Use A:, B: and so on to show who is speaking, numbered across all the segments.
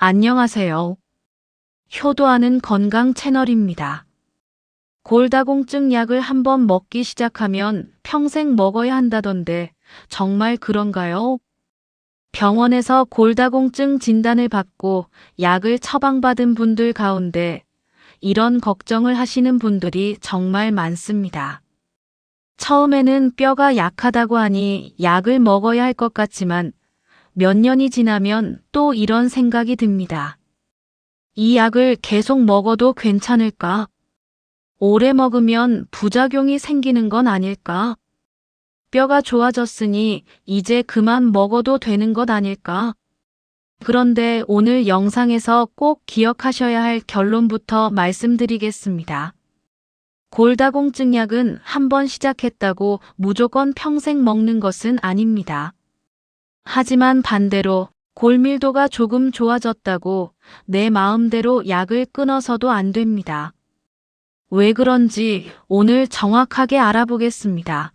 A: 안녕하세요. 효도하는 건강 채널입니다. 골다공증 약을 한번 먹기 시작하면 평생 먹어야 한다던데 정말 그런가요? 병원에서 골다공증 진단을 받고 약을 처방받은 분들 가운데 이런 걱정을 하시는 분들이 정말 많습니다. 처음에는 뼈가 약하다고 하니 약을 먹어야 할 것 같지만 몇 년이 지나면 또 이런 생각이 듭니다. 이 약을 계속 먹어도 괜찮을까? 오래 먹으면 부작용이 생기는 건 아닐까? 뼈가 좋아졌으니 이제 그만 먹어도 되는 것 아닐까? 그런데 오늘 영상에서 꼭 기억하셔야 할 결론부터 말씀드리겠습니다. 골다공증 약은 한번 시작했다고 무조건 평생 먹는 것은 아닙니다. 하지만 반대로 골밀도가 조금 좋아졌다고 내 마음대로 약을 끊어서도 안 됩니다. 왜 그런지 오늘 정확하게 알아보겠습니다.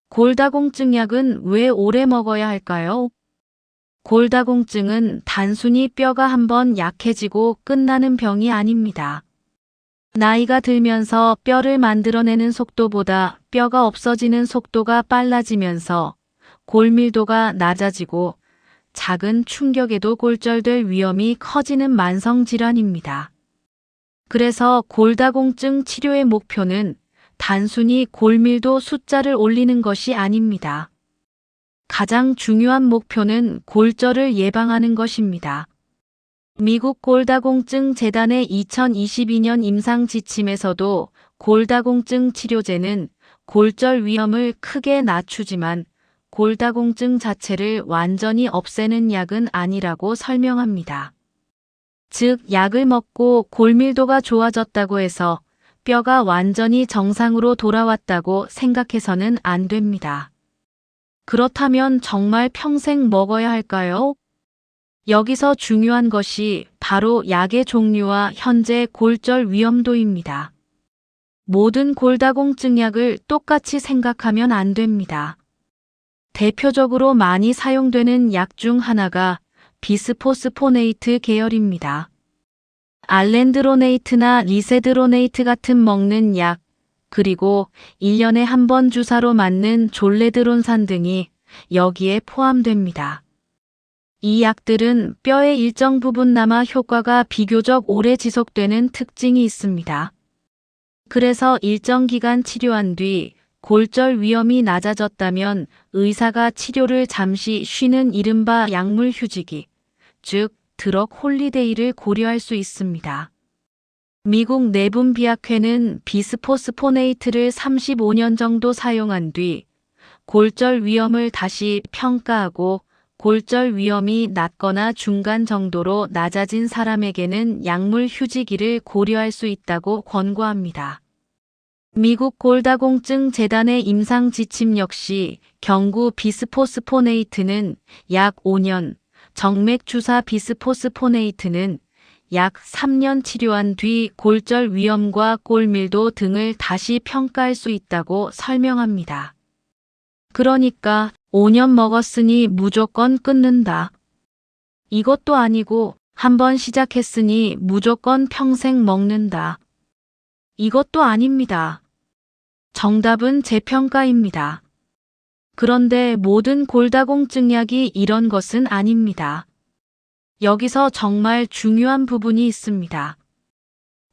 A: 골다공증 약은 왜 오래 먹어야 할까요? 골다공증은 단순히 뼈가 한번 약해지고 끝나는 병이 아닙니다. 나이가 들면서 뼈를 만들어내는 속도보다 뼈가 없어지는 속도가 빨라지면서 골밀도가 낮아지고 작은 충격에도 골절될 위험이 커지는 만성질환입니다. 그래서 골다공증 치료의 목표는 단순히 골밀도 숫자를 올리는 것이 아닙니다. 가장 중요한 목표는 골절을 예방하는 것입니다. 미국 골다공증 재단의 2022년 임상 지침에서도 골다공증 치료제는 골절 위험을 크게 낮추지만 골다공증 자체를 완전히 없애는 약은 아니라고 설명합니다. 즉, 약을 먹고 골밀도가 좋아졌다고 해서 뼈가 완전히 정상으로 돌아왔다고 생각해서는 안 됩니다. 그렇다면 정말 평생 먹어야 할까요? 여기서 중요한 것이 바로 약의 종류와 현재 골절 위험도입니다. 모든 골다공증 약을 똑같이 생각하면 안 됩니다. 대표적으로 많이 사용되는 약 중 하나가 비스포스포네이트 계열입니다. 알렌드로네이트나 리세드로네이트 같은 먹는 약, 그리고 1년에 한 번 주사로 맞는 졸레드론산 등이 여기에 포함됩니다. 이 약들은 뼈의 일정 부분 남아 효과가 비교적 오래 지속되는 특징이 있습니다. 그래서 일정 기간 치료한 뒤 골절 위험이 낮아졌다면 의사가 치료를 잠시 쉬는 이른바 약물 휴지기, 즉 드럭 홀리데이를 고려할 수 있습니다. 미국 내분비학회는 비스포스포네이트를 35년 정도 사용한 뒤 골절 위험을 다시 평가하고 골절 위험이 낮거나 중간 정도로 낮아진 사람에게는 약물 휴지기를 고려할 수 있다고 권고합니다. 미국 골다공증 재단의 임상 지침 역시 경구 비스포스포네이트는 약 5년, 정맥 주사 비스포스포네이트는 약 3년 치료한 뒤 골절 위험과 골밀도 등을 다시 평가할 수 있다고 설명합니다. 그러니까 5년 먹었으니 무조건 끊는다. 이것도 아니고 한번 시작했으니 무조건 평생 먹는다. 이것도 아닙니다. 정답은 재평가입니다. 그런데 모든 골다공증 약이 이런 것은 아닙니다. 여기서 정말 중요한 부분이 있습니다.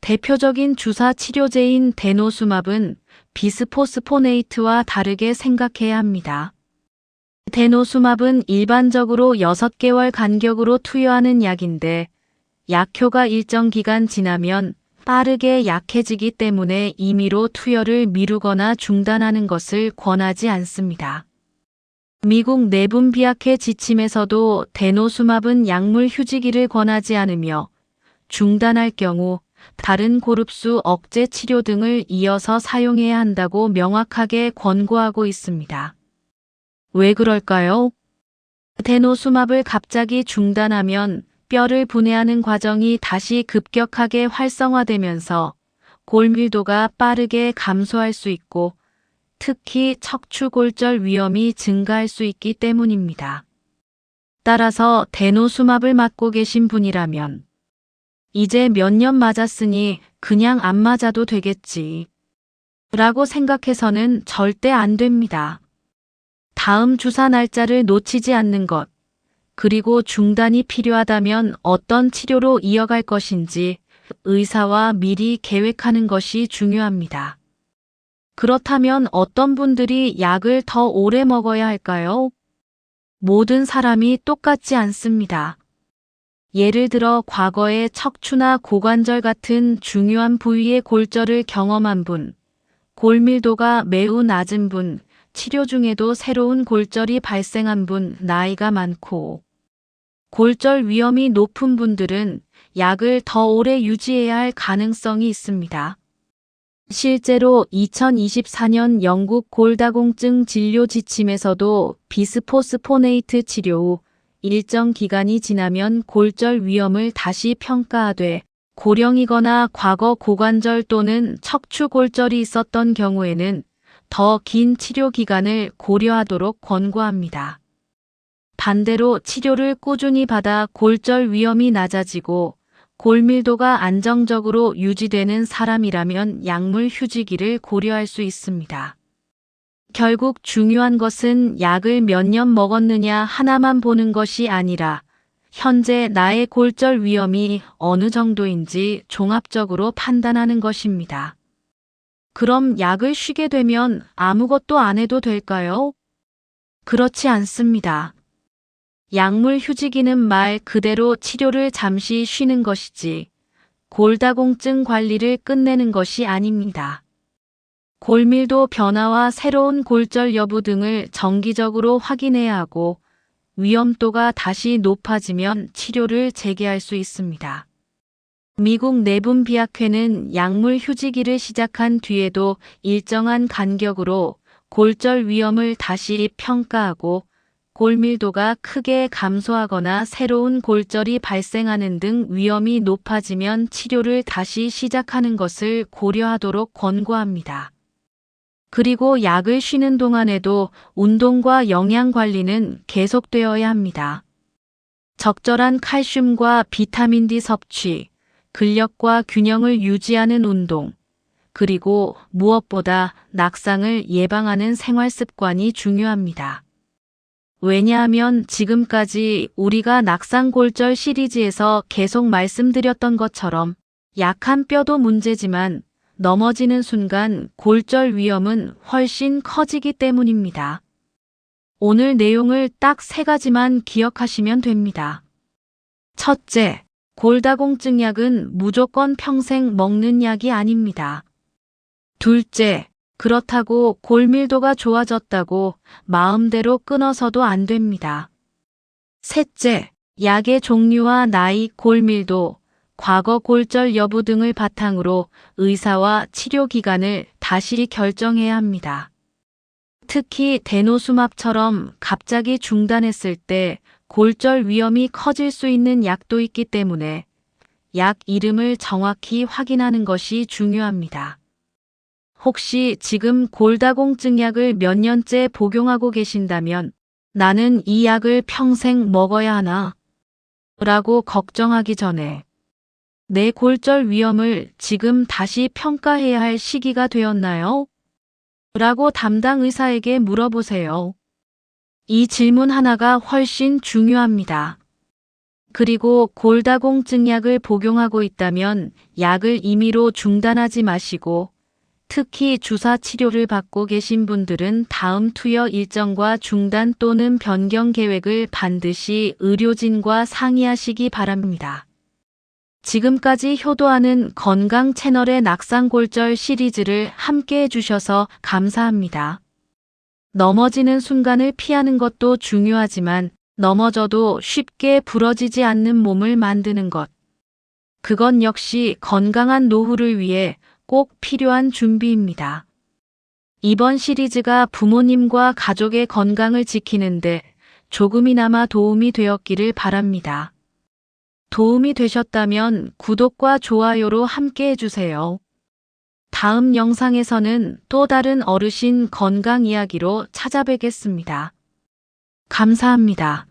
A: 대표적인 주사 치료제인 데노수맙은 비스포스포네이트와 다르게 생각해야 합니다. 데노수맙은 일반적으로 6개월 간격으로 투여하는 약인데 약효가 일정 기간 지나면 빠르게 약해지기 때문에 임의로 투여를 미루거나 중단하는 것을 권하지 않습니다. 미국 내분비학회 지침에서도 데노수맙은 약물 휴지기를 권하지 않으며 중단할 경우 다른 고릅수 억제 치료 등을 이어서 사용해야 한다고 명확하게 권고하고 있습니다. 왜 그럴까요? 데노수맙을 갑자기 중단하면 뼈를 분해하는 과정이 다시 급격하게 활성화되면서 골밀도가 빠르게 감소할 수 있고 특히 척추골절 위험이 증가할 수 있기 때문입니다. 따라서 대노수맙을 맞고 계신 분이라면 이제 몇 년 맞았으니 그냥 안 맞아도 되겠지 라고 생각해서는 절대 안 됩니다. 다음 주사 날짜를 놓치지 않는 것, 그리고 중단이 필요하다면 어떤 치료로 이어갈 것인지 의사와 미리 계획하는 것이 중요합니다. 그렇다면 어떤 분들이 약을 더 오래 먹어야 할까요? 모든 사람이 똑같지 않습니다. 예를 들어 과거에 척추나 고관절 같은 중요한 부위의 골절을 경험한 분, 골밀도가 매우 낮은 분, 치료 중에도 새로운 골절이 발생한 분, 나이가 많고 골절 위험이 높은 분들은 약을 더 오래 유지해야 할 가능성이 있습니다. 실제로 2024년 영국 골다공증 진료 지침에서도 비스포스포네이트 치료 후 일정 기간이 지나면 골절 위험을 다시 평가하되 고령이거나 과거 고관절 또는 척추 골절이 있었던 경우에는 더 긴 치료 기간을 고려하도록 권고합니다. 반대로 치료를 꾸준히 받아 골절 위험이 낮아지고 골밀도가 안정적으로 유지되는 사람이라면 약물 휴지기를 고려할 수 있습니다. 결국 중요한 것은 약을 몇 년 먹었느냐 하나만 보는 것이 아니라 현재 나의 골절 위험이 어느 정도인지 종합적으로 판단하는 것입니다. 그럼 약을 쉬게 되면 아무것도 안 해도 될까요? 그렇지 않습니다. 약물 휴지기는 말 그대로 치료를 잠시 쉬는 것이지 골다공증 관리를 끝내는 것이 아닙니다. 골밀도 변화와 새로운 골절 여부 등을 정기적으로 확인해야 하고 위험도가 다시 높아지면 치료를 재개할 수 있습니다. 미국 내분비학회는 약물 휴지기를 시작한 뒤에도 일정한 간격으로 골절 위험을 다시 평가하고 골밀도가 크게 감소하거나 새로운 골절이 발생하는 등 위험이 높아지면 치료를 다시 시작하는 것을 고려하도록 권고합니다. 그리고 약을 쉬는 동안에도 운동과 영양 관리는 계속되어야 합니다. 적절한 칼슘과 비타민 D 섭취, 근력과 균형을 유지하는 운동, 그리고 무엇보다 낙상을 예방하는 생활 습관이 중요합니다. 왜냐하면 지금까지 우리가 낙상골절 시리즈에서 계속 말씀드렸던 것처럼 약한 뼈도 문제지만 넘어지는 순간 골절 위험은 훨씬 커지기 때문입니다. 오늘 내용을 딱 3가지만 기억하시면 됩니다. 첫째, 골다공증 약은 무조건 평생 먹는 약이 아닙니다. 둘째, 그렇다고 골밀도가 좋아졌다고 마음대로 끊어서도 안 됩니다. 셋째, 약의 종류와 나이, 골밀도, 과거 골절 여부 등을 바탕으로 의사와 치료 기간을 다시 결정해야 합니다. 특히 대노수맙처럼 갑자기 중단했을 때 골절 위험이 커질 수 있는 약도 있기 때문에 약 이름을 정확히 확인하는 것이 중요합니다. 혹시 지금 골다공증 약을 몇 년째 복용하고 계신다면 나는 이 약을 평생 먹어야 하나? 라고 걱정하기 전에 내 골절 위험을 지금 다시 평가해야 할 시기가 되었나요? 라고 담당 의사에게 물어보세요. 이 질문 하나가 훨씬 중요합니다. 그리고 골다공증 약을 복용하고 있다면 약을 임의로 중단하지 마시고 특히 주사 치료를 받고 계신 분들은 다음 투여 일정과 중단 또는 변경 계획을 반드시 의료진과 상의하시기 바랍니다. 지금까지 효도하는 건강 채널의 낙상골절 시리즈를 함께 해주셔서 감사합니다. 넘어지는 순간을 피하는 것도 중요하지만 넘어져도 쉽게 부러지지 않는 몸을 만드는 것. 그건 역시 건강한 노후를 위해 꼭 필요한 준비입니다. 이번 시리즈가 부모님과 가족의 건강을 지키는데 조금이나마 도움이 되었기를 바랍니다. 도움이 되셨다면 구독과 좋아요로 함께 해주세요. 다음 영상에서는 또 다른 어르신 건강 이야기로 찾아뵙겠습니다. 감사합니다.